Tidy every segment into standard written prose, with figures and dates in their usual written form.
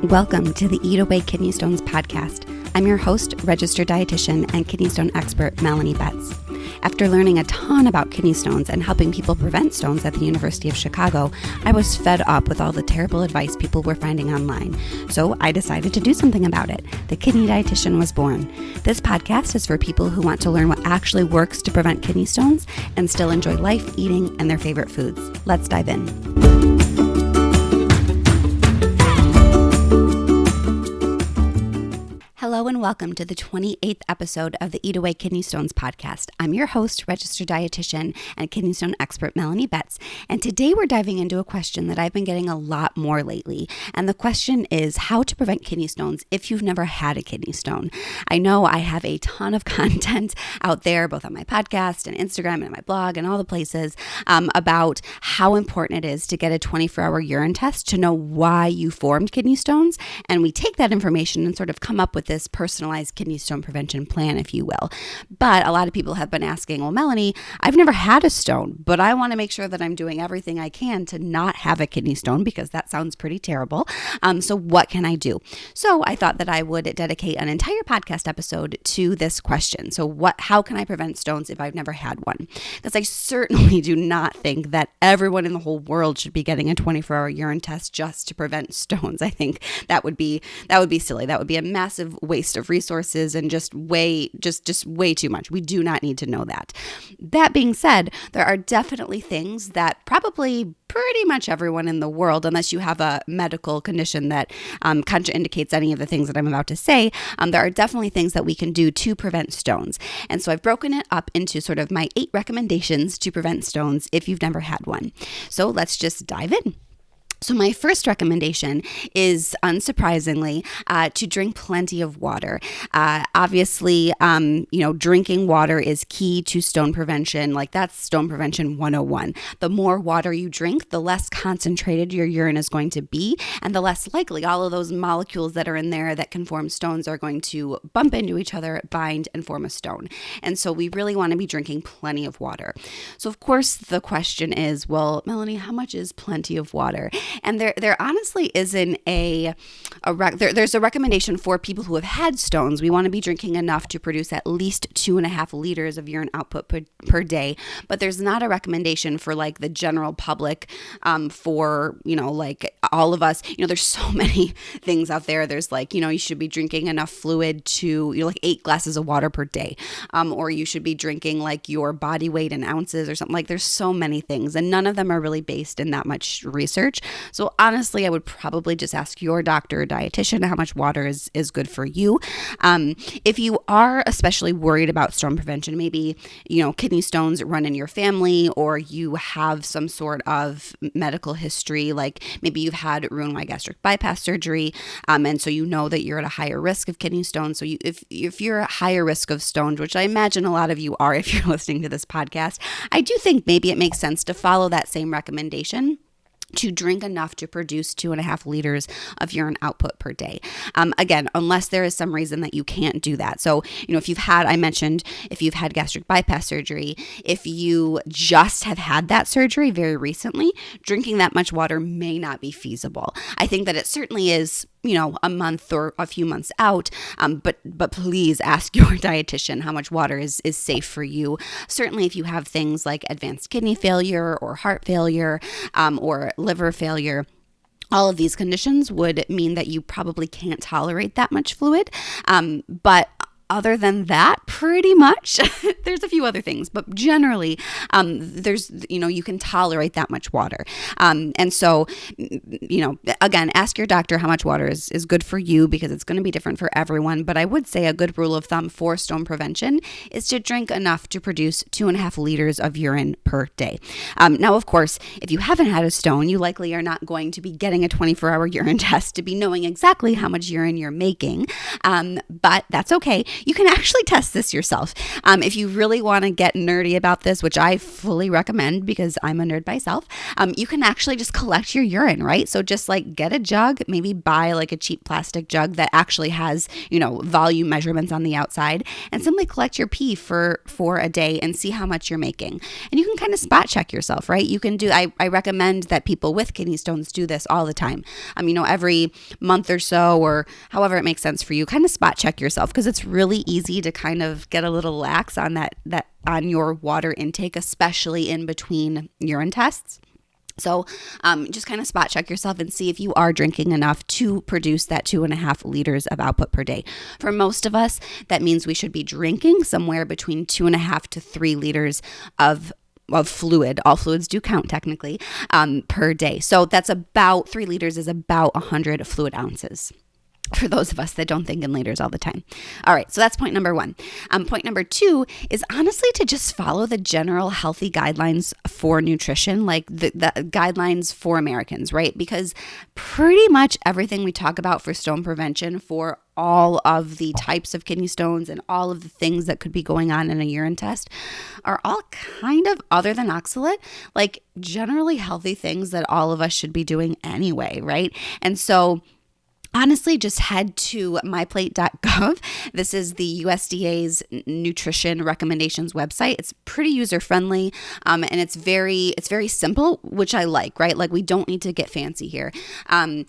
Welcome to the Eat Away Kidney Stones podcast. I'm your host, registered dietitian and kidney stone expert, Melanie Betts. After learning a ton about kidney stones and helping people prevent stones at the University of Chicago, I was fed up with all the terrible advice people were finding online. So I decided to do something about it. The Kidney Dietitian was born. This podcast is for people who want to learn what actually works to prevent kidney stones and still enjoy life, eating, and their favorite foods. Let's dive in. Hello and welcome to the 28th episode of the Eat Away Kidney Stones podcast. I'm your host, registered dietitian and kidney stone expert, Melanie Betts. And today we're diving into a question that I've been getting a lot more lately. And the question is how to prevent kidney stones if you've never had a kidney stone. I know I have a ton of content out there, both on my podcast and Instagram and my blog and all the places about how important it is to get a 24-hour urine test to know why you formed kidney stones. And we take that information and sort of come up with this personalized kidney stone prevention plan, if you will. But a lot of people have been asking, well, Melanie, I've never had a stone, but I want to make sure that I'm doing everything I can to not have a kidney stone because that sounds pretty terrible. So what can I do? So I thought that I would dedicate an entire podcast episode to this question. So how can I prevent stones if I've never had one? Because I certainly do not think that everyone in the whole world should be getting a 24-hour urine test just to prevent stones. I think that would be silly. That would be a massive waste of resources and just way too much. We do not need to know that. That being said, there are definitely things that probably pretty much everyone in the world, unless you have a medical condition that contraindicates any of the things that I'm about to say, there are definitely things that we can do to prevent stones. And so I've broken it up into sort of my 8 recommendations to prevent stones if you've never had one. So let's just dive in. So my first recommendation is, unsurprisingly, to drink plenty of water. Obviously, drinking water is key to stone prevention. Like that's stone prevention 101. The more water you drink, the less concentrated your urine is going to be, and the less likely all of those molecules that are in there that can form stones are going to bump into each other, bind, and form a stone. And so we really want to be drinking plenty of water. So of course, the question is, well, Melanie, how much is plenty of water? And there honestly isn't there's a recommendation for people who have had stones. We want to be drinking enough to produce at least 2.5 liters of urine output per day. But there's not a recommendation for like the general public for, like all of us. There's so many things out there. There's like, you should be drinking enough fluid to, like 8 glasses of water per day. Or you should be drinking like your body weight in ounces or something. Like there's so many things and none of them are really based in that much research. So honestly, I would probably just ask your doctor or dietitian how much water is good for you. If you are especially worried about stone prevention, maybe, kidney stones run in your family or you have some sort of medical history, like maybe you've had Roux-en-Y gastric bypass surgery, and so you know that you're at a higher risk of kidney stones. So if you're at higher risk of stones, which I imagine a lot of you are if you're listening to this podcast, I do think maybe it makes sense to follow that same recommendation to drink enough to produce 2.5 liters of urine output per day. Again, unless there is some reason that you can't do that. So, if you've had gastric bypass surgery, if you just have had that surgery very recently, drinking that much water may not be feasible. I think that it certainly is, a month or a few months out. But please ask your dietitian how much water is safe for you. Certainly if you have things like advanced kidney failure or heart failure or liver failure, all of these conditions would mean that you probably can't tolerate that much fluid. But other than that, pretty much, there's a few other things, but generally, you can tolerate that much water. And so, again, ask your doctor how much water is good for you because it's going to be different for everyone. But I would say a good rule of thumb for stone prevention is to drink enough to produce 2.5 liters of urine per day. Now, of course, if you haven't had a stone, you likely are not going to be getting a 24-hour urine test to be knowing exactly how much urine you're making. But that's okay. You can actually test this yourself. If you really want to get nerdy about this, which I fully recommend because I'm a nerd myself, you can actually just collect your urine, right? So just like get a jug, maybe buy like a cheap plastic jug that actually has, volume measurements on the outside, and simply collect your pee for a day and see how much you're making. And you can kind of spot check yourself, right? You can do, I recommend that people with kidney stones do this all the time. Every month or so, or however it makes sense for you, kind of spot check yourself, because it's really easy to kind of get a little lax on that on your water intake, especially in between urine tests. So just kind of spot check yourself and see if you are drinking enough to produce that 2.5 liters of output per day. For most of us, that means we should be drinking somewhere between 2.5 to 3 liters of fluid. All fluids do count technically, per day. So that's about 3 liters is about 100 fluid ounces, for those of us that don't think in liters all the time. All right, so that's point number 1. Point number 2 is honestly to just follow the general healthy guidelines for nutrition, like the guidelines for Americans, right? Because pretty much everything we talk about for stone prevention, for all of the types of kidney stones and all of the things that could be going on in a urine test, are all kind of, other than oxalate, like generally healthy things that all of us should be doing anyway, right? And so honestly, just head to myplate.gov. This is the USDA's nutrition recommendations website. It's pretty user-friendly, and it's very simple, which I like, right? Like, we don't need to get fancy here, and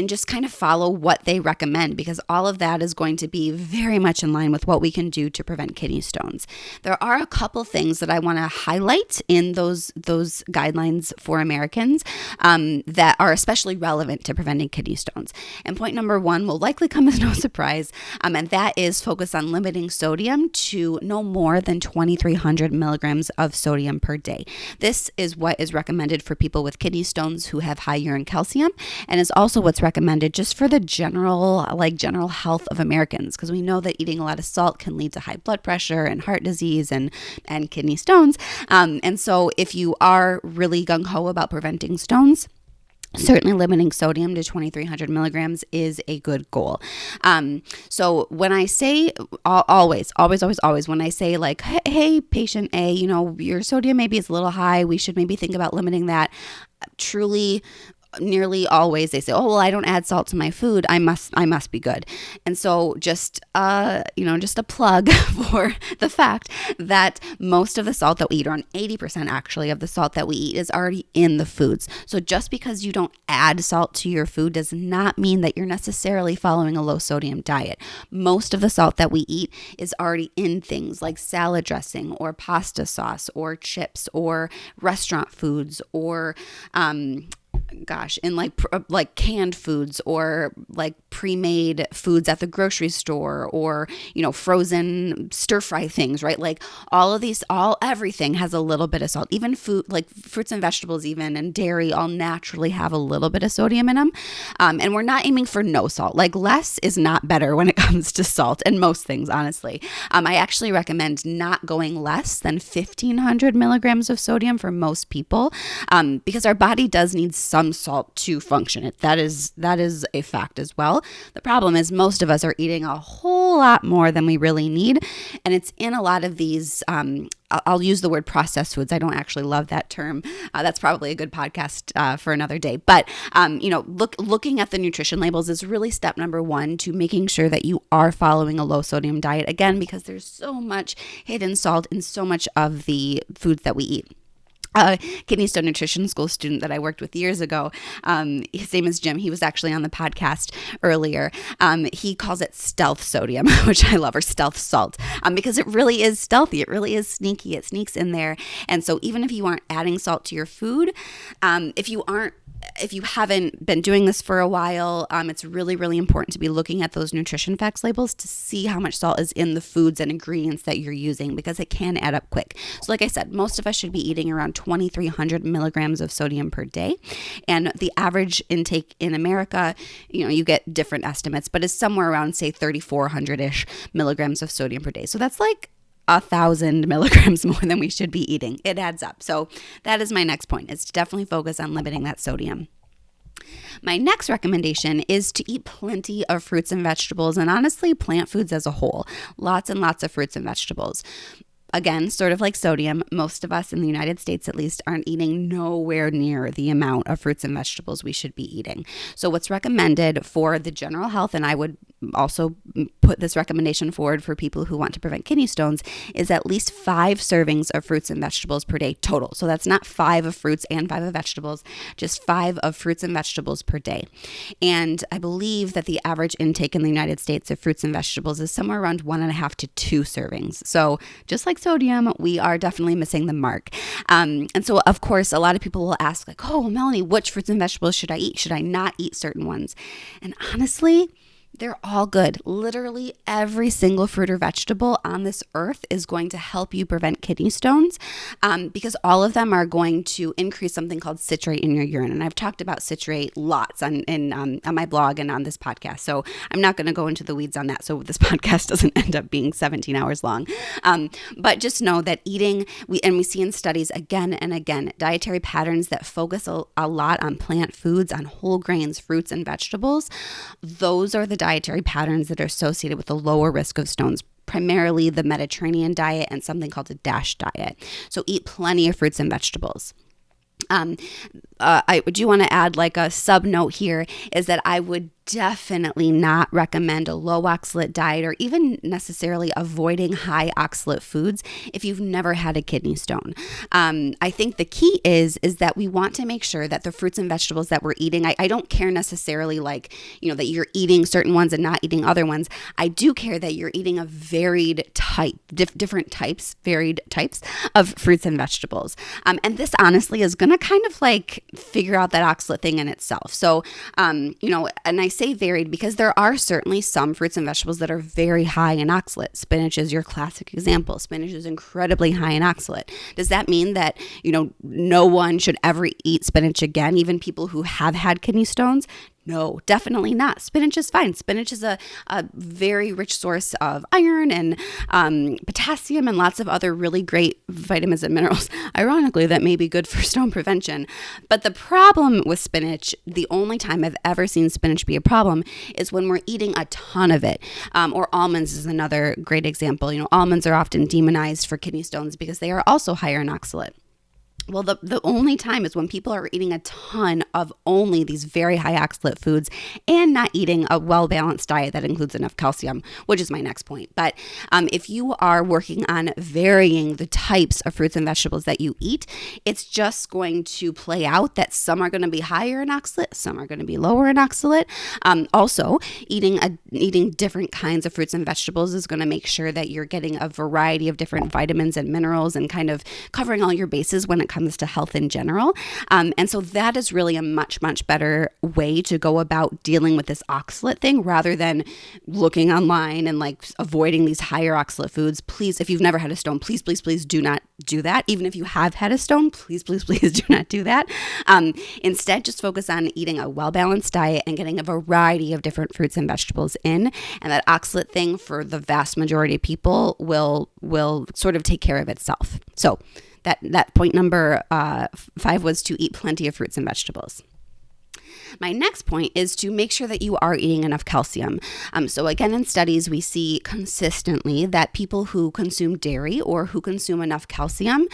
just kind of follow what they recommend, because all of that is going to be very much in line with what we can do to prevent kidney stones. There are a couple things that I want to highlight in those guidelines for Americans that are especially relevant to preventing kidney stones. And point number 1 will likely come as no surprise, and that is focus on limiting sodium to no more than 2,300 milligrams of sodium per day. This is what is recommended for people with kidney stones who have high urine calcium, and is also what's recommended just for the general health of Americans, because we know that eating a lot of salt can lead to high blood pressure and heart disease and kidney stones. And so if you are really gung-ho about preventing stones, certainly limiting sodium to 2,300 milligrams is a good goal. So when I say, always, when I say like, hey, patient A, your sodium maybe is a little high, we should maybe think about limiting that. Truly, nearly always they say, oh, well, I don't add salt to my food, I must be good. And so just a plug for the fact that most of the salt that we eat, around 80% actually of the salt that we eat, is already in the foods. So just because you don't add salt to your food does not mean that you're necessarily following a low sodium diet. Most of the salt that we eat is already in things like salad dressing or pasta sauce or chips or restaurant foods, or in like canned foods, or like pre-made foods at the grocery store, or frozen stir fry things, right? Like everything has a little bit of salt. Even food like fruits and vegetables, even, and dairy, all naturally have a little bit of sodium in them. And we're not aiming for no salt. Like, less is not better when it comes to salt, and most things, honestly. I actually recommend not going less than 1,500 milligrams of sodium for most people, because our body does need some salt to function. That is a fact as well. The problem is most of us are eating a whole lot more than we really need, and it's in a lot of these I'll use the word processed foods. I don't actually love that term. That's probably a good podcast for another day. But looking at the nutrition labels is really step number 1 to making sure that you are following a low sodium diet. Again, because there's so much hidden salt in so much of the foods that we eat. Kidney Stone Nutrition School student that I worked with years ago. His name is Jim. He was actually on the podcast earlier. He calls it stealth sodium, which I love, or stealth salt, because it really is stealthy. It really is sneaky. It sneaks in there. And so even if you aren't adding salt to your food, if you haven't been doing this for a while, it's really, really important to be looking at those nutrition facts labels to see how much salt is in the foods and ingredients that you're using, because it can add up quick. So like I said, most of us should be eating around 2,300 milligrams of sodium per day. And the average intake in America, you get different estimates, but is somewhere around, say, 3,400-ish milligrams of sodium per day. So that's like 1,000 milligrams more than we should be eating. It adds up. So that is my next point, is to definitely focus on limiting that sodium. My next recommendation is to eat plenty of fruits and vegetables, and honestly, plant foods as a whole. Lots and lots of fruits and vegetables. Again, sort of like sodium, most of us in the United States at least aren't eating nowhere near the amount of fruits and vegetables we should be eating. So what's recommended for the general health, and I would also put this recommendation forward for people who want to prevent kidney stones, is at least 5 servings of fruits and vegetables per day total. So that's not 5 of fruits and 5 of vegetables, just 5 of fruits and vegetables per day. And I believe that the average intake in the United States of fruits and vegetables is somewhere around 1.5 to 2 servings. So just like sodium, we are definitely missing the mark. And so, of course, a lot of people will ask, like, oh, Melanie, which fruits and vegetables should I eat? Should I not eat certain ones? And honestly, they're all good. Literally every single fruit or vegetable on this earth is going to help you prevent kidney stones because all of them are going to increase something called citrate in your urine. And I've talked about citrate lots on my blog and on this podcast. So I'm not going to go into the weeds on that so this podcast doesn't end up being 17 hours long. But just know that eating, we see in studies again and again, dietary patterns that focus a lot on plant foods, on whole grains, fruits, and vegetables, those are the dietary patterns that are associated with a lower risk of stones, primarily the Mediterranean diet and something called a DASH diet. So eat plenty of fruits and vegetables. I do want to add like a sub note here is that I would definitely not recommend a low oxalate diet or even necessarily avoiding high oxalate foods if you've never had a kidney stone. I think the key is that we want to make sure that the fruits and vegetables that we're eating, I don't care necessarily like, that you're eating certain ones and not eating other ones. I do care that you're eating a varied type, different types, varied types of fruits and vegetables. And this honestly is going to kind of like figure out that oxalate thing in itself. So, and I say varied because there are certainly some fruits and vegetables that are very high in oxalate. Spinach is your classic example. Spinach is incredibly high in oxalate. Does that mean that, no one should ever eat spinach again, even people who have had kidney stones? No, definitely not. Spinach is fine. Spinach is a very rich source of iron and potassium and lots of other really great vitamins and minerals, ironically, that may be good for stone prevention. But the problem with spinach, the only time I've ever seen spinach be a problem is when we're eating a ton of it. Or almonds is another great example. Almonds are often demonized for kidney stones because they are also higher in oxalate. Well, the only time is when people are eating a ton of only these very high oxalate foods and not eating a well-balanced diet that includes enough calcium, which is my next point. But if you are working on varying the types of fruits and vegetables that you eat, it's just going to play out that some are going to be higher in oxalate, some are going to be lower in oxalate. Also, eating different kinds of fruits and vegetables is going to make sure that you're getting a variety of different vitamins and minerals and kind of covering all your bases when it comes to health in general. And so that is really a much, much better way to go about dealing with this oxalate thing rather than looking online and like avoiding these higher oxalate foods. Please, if you've never had a stone, please, please, please do not do that. Even if you have had a stone, please, please, please do not do that. Instead, just focus on eating a well-balanced diet and getting a variety of different fruits and vegetables in. And that oxalate thing for the vast majority of people will sort of take care of itself. So that point number 5 was to eat plenty of fruits and vegetables. My next point is to make sure that you are eating enough calcium. So again, in studies, we see consistently that people who consume dairy or who consume enough calcium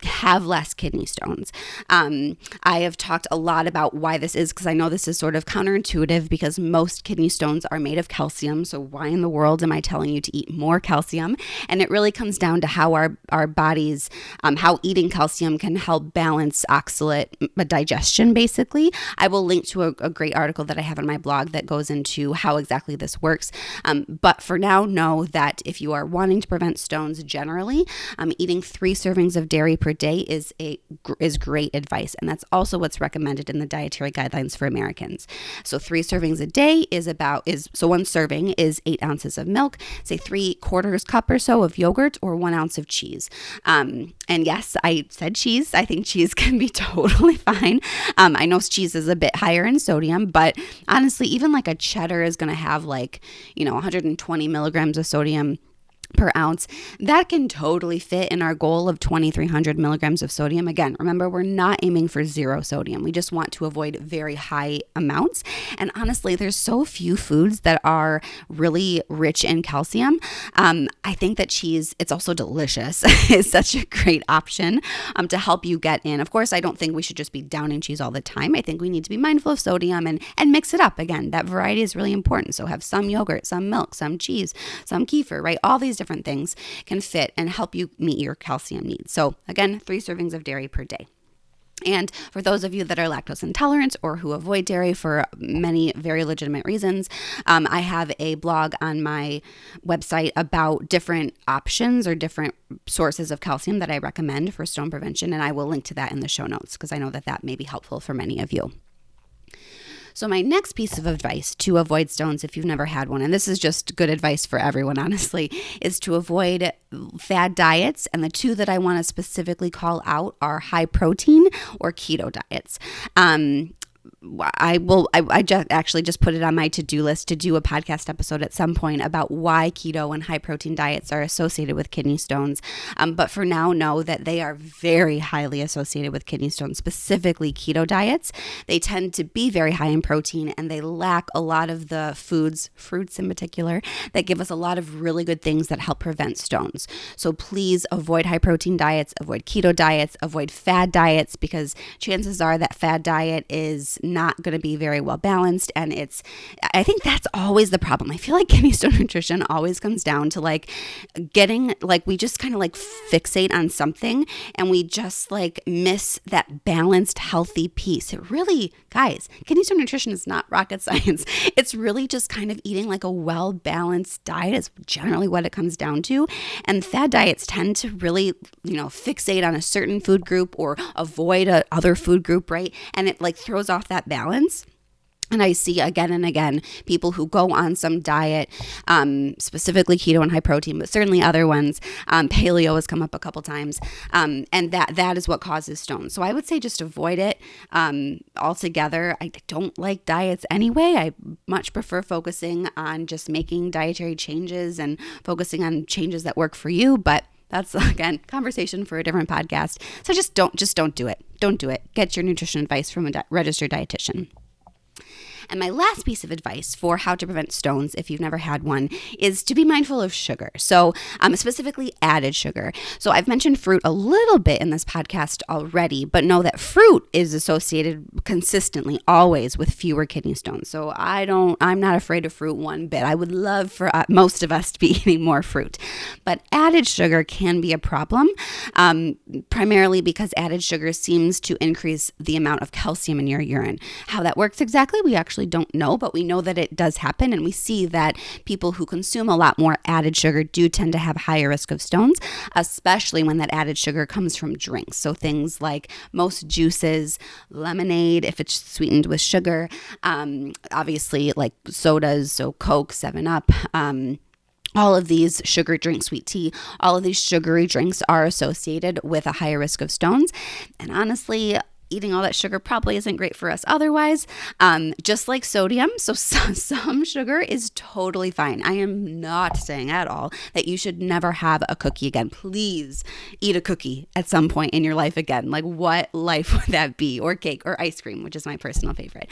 have less kidney stones. I have talked a lot about why this is because I know this is sort of counterintuitive because most kidney stones are made of calcium. So why in the world am I telling you to eat more calcium? And it really comes down to how our bodies, how eating calcium can help balance oxalate digestion, basically. I will link to a great article that I have on my blog that goes into how exactly this works. But for now, know that if you are wanting to prevent stones generally, eating 3 servings of dairy per day is great advice, and that's also what's recommended in the dietary guidelines for Americans. So 3 servings a day so 1 serving is 8 ounces of milk, say 3/4 cup or so of yogurt, or 1 ounce of cheese. And yes, I said cheese. I think cheese can be totally fine. I know cheese is a bit higher in sodium, but honestly, even like a cheddar is going to have 120 milligrams of sodium. per ounce. That can totally fit in our goal of 2,300 milligrams of sodium. Again, remember, we're not aiming for zero sodium. We just want to avoid very high amounts. And honestly, there's so few foods that are really rich in calcium. I think that cheese, it's also delicious, is such a great option to help you get in. Of course, I don't think we should just be downing cheese all the time. I think we need to be mindful of sodium and mix it up. Again, that variety is really important. So have some yogurt, some milk, some cheese, some kefir, right? All these different things can fit and help you meet your calcium needs. So again, 3 servings of dairy per day. And for those of you that are lactose intolerant or who avoid dairy for many very legitimate reasons, I have a blog on my website about different options or different sources of calcium that I recommend for stone prevention. And I will link to that in the show notes because I know that that may be helpful for many of you. So my next piece of advice to avoid stones, if you've never had one, and this is just good advice for everyone, honestly, is to avoid fad diets. And the 2 that I want to specifically call out are high protein or keto diets. I just put it on my to-do list to do a podcast episode at some point about why keto and high protein diets are associated with kidney stones. But for now, know that they are very highly associated with kidney stones, specifically keto diets. They tend to be very high in protein and they lack a lot of the foods, fruits in particular, that give us a lot of really good things that help prevent stones. So please avoid high protein diets, avoid keto diets, avoid fad diets, because chances are that fad diet is not going to be very well balanced. And I think that's always the problem. I feel like kidney stone nutrition always comes down to we just kind of fixate on something and we just miss that balanced, healthy piece. It really, guys, kidney stone nutrition is not rocket science. It's really just kind of eating a well-balanced diet is generally what it comes down to. And fad diets tend to really, fixate on a certain food group or avoid a other food group, right? And it throws off that balance. And I see again and again people who go on some diet, specifically keto and high protein, but certainly other ones. Paleo has come up a couple times, and that is what causes stones. So I would say just avoid it altogether. I don't like diets anyway. I much prefer focusing on just making dietary changes and focusing on changes that work for you. But that's, again, conversation for a different podcast. So just don't do it. Don't do it. Get your nutrition advice from a registered dietitian. And my last piece of advice for how to prevent stones, if you've never had one, is to be mindful of sugar. So specifically added sugar. So I've mentioned fruit a little bit in this podcast already, but know that fruit is associated consistently always with fewer kidney stones. So I'm not afraid of fruit one bit. I would love for most of us to be eating more fruit. But added sugar can be a problem, primarily because added sugar seems to increase the amount of calcium in your urine. How that works exactly, we actually don't know, but we know that it does happen. And we see that people who consume a lot more added sugar do tend to have higher risk of stones, especially when that added sugar comes from drinks. So things like most juices, lemonade, if it's sweetened with sugar, obviously like sodas, so Coke, 7-Up, all of these sugar drinks, sweet tea, all of these sugary drinks are associated with a higher risk of stones. And honestly, eating all that sugar probably isn't great for us otherwise, just like sodium. So some sugar is totally fine. I am not saying at all that you should never have a cookie again. Please eat a cookie at some point in your life again. What life would that be? Or cake or ice cream, which is my personal favorite.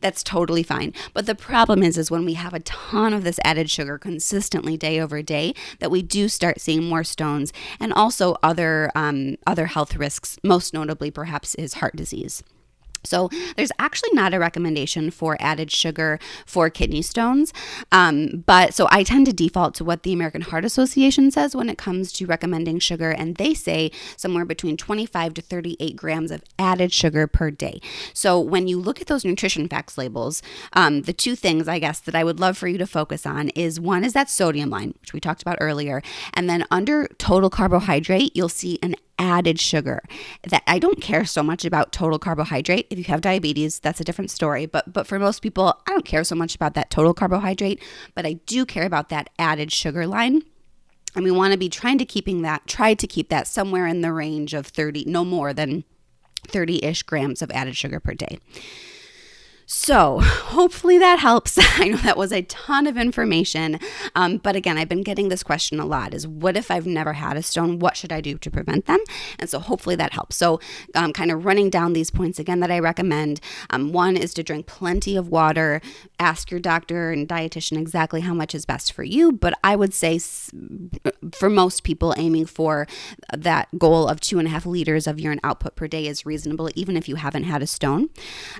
That's totally fine. But the problem is when we have a ton of this added sugar consistently day over day, that we do start seeing more stones and also other health risks, most notably perhaps is heart disease. So there's actually not a recommendation for added sugar for kidney stones. But so I tend to default to what the American Heart Association says when it comes to recommending sugar. And they say somewhere between 25 to 38 grams of added sugar per day. So when you look at those nutrition facts labels, the 2 things, I guess, that I would love for you to focus on is one is that sodium line, which we talked about earlier. And then under total carbohydrate, you'll see an added sugar. That I don't care so much about total carbohydrate. If you have diabetes, that's a different story. But for most people, I don't care so much about that total carbohydrate, but I do care about that added sugar line. And we want to be try to keep that somewhere in the range of 30, no more than 30-ish grams of added sugar per day. So hopefully that helps. I know that was a ton of information, but again, I've been getting this question a lot is what if I've never had a stone? What should I do to prevent them? And so hopefully that helps. So kind of running down these points again that I recommend. One is to drink plenty of water. Ask your doctor and dietitian exactly how much is best for you, but I would say for most people aiming for that goal of 2.5 liters of urine output per day is reasonable, even if you haven't had a stone.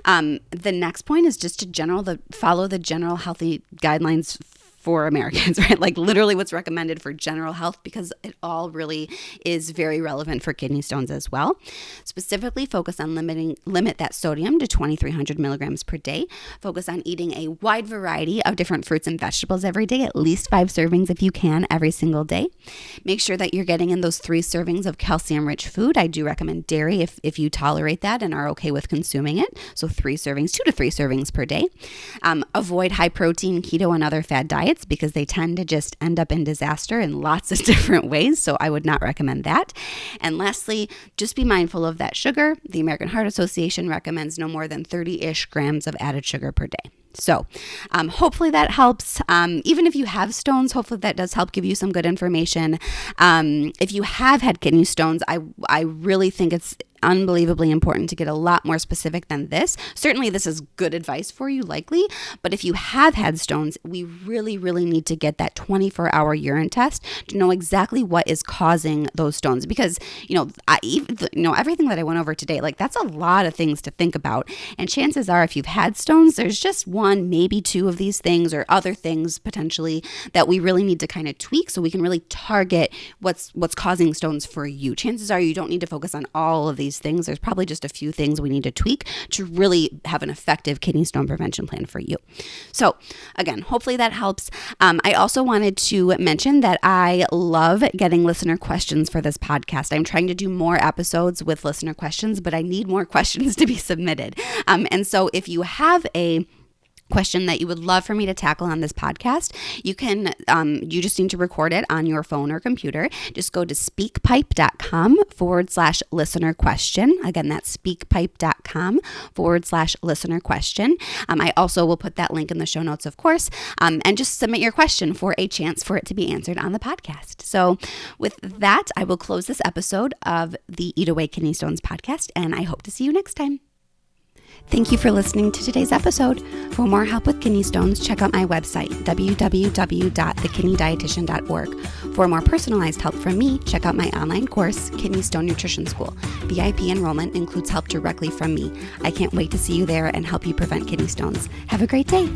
The next point is just to follow the general healthy guidelines for Americans, right? Like literally what's recommended for general health, because it all really is very relevant for kidney stones as well. Specifically focus on limit that sodium to 2,300 milligrams per day. Focus on eating a wide variety of different fruits and vegetables every day, at least 5 servings if you can every single day. Make sure that you're getting in those 3 servings of calcium-rich food. I do recommend dairy if you tolerate that and are okay with consuming it. So 2 to 3 servings per day. Avoid high protein, keto, and other fad diets because they tend to just end up in disaster in lots of different ways. So I would not recommend that. And lastly, just be mindful of that sugar. The American Heart Association recommends no more than 30-ish grams of added sugar per day. So hopefully that helps. Even if you have stones, hopefully that does help give you some good information. If you have had kidney stones, I really think it's unbelievably important to get a lot more specific than this. Certainly this is good advice for you, likely, but if you have had stones, we really, really need to get that 24-hour urine test to know exactly what is causing those stones. Because, everything that I went over today, like that's a lot of things to think about. And chances are if you've had stones, there's just 1, maybe 2 of these things or other things potentially that we really need to kind of tweak so we can really target what's causing stones for you. Chances are you don't need to focus on all of these things. There's probably just a few things we need to tweak to really have an effective kidney stone prevention plan for you. So again, hopefully that helps. I also wanted to mention that I love getting listener questions for this podcast. I'm trying to do more episodes with listener questions, but I need more questions to be submitted. And so if you have a question that you would love for me to tackle on this podcast, you can, you just need to record it on your phone or computer. Just go to speakpipe.com/listener question. Again, that's speakpipe.com/listener question. I also will put that link in the show notes, of course, and just submit your question for a chance for it to be answered on the podcast. So with that, I will close this episode of the Eat Away Kidney Stones podcast, and I hope to see you next time. Thank you for listening to today's episode. For more help with kidney stones, check out my website, www.thekidneydietitian.org. For more personalized help from me, check out my online course, Kidney Stone Nutrition School. VIP enrollment includes help directly from me. I can't wait to see you there and help you prevent kidney stones. Have a great day.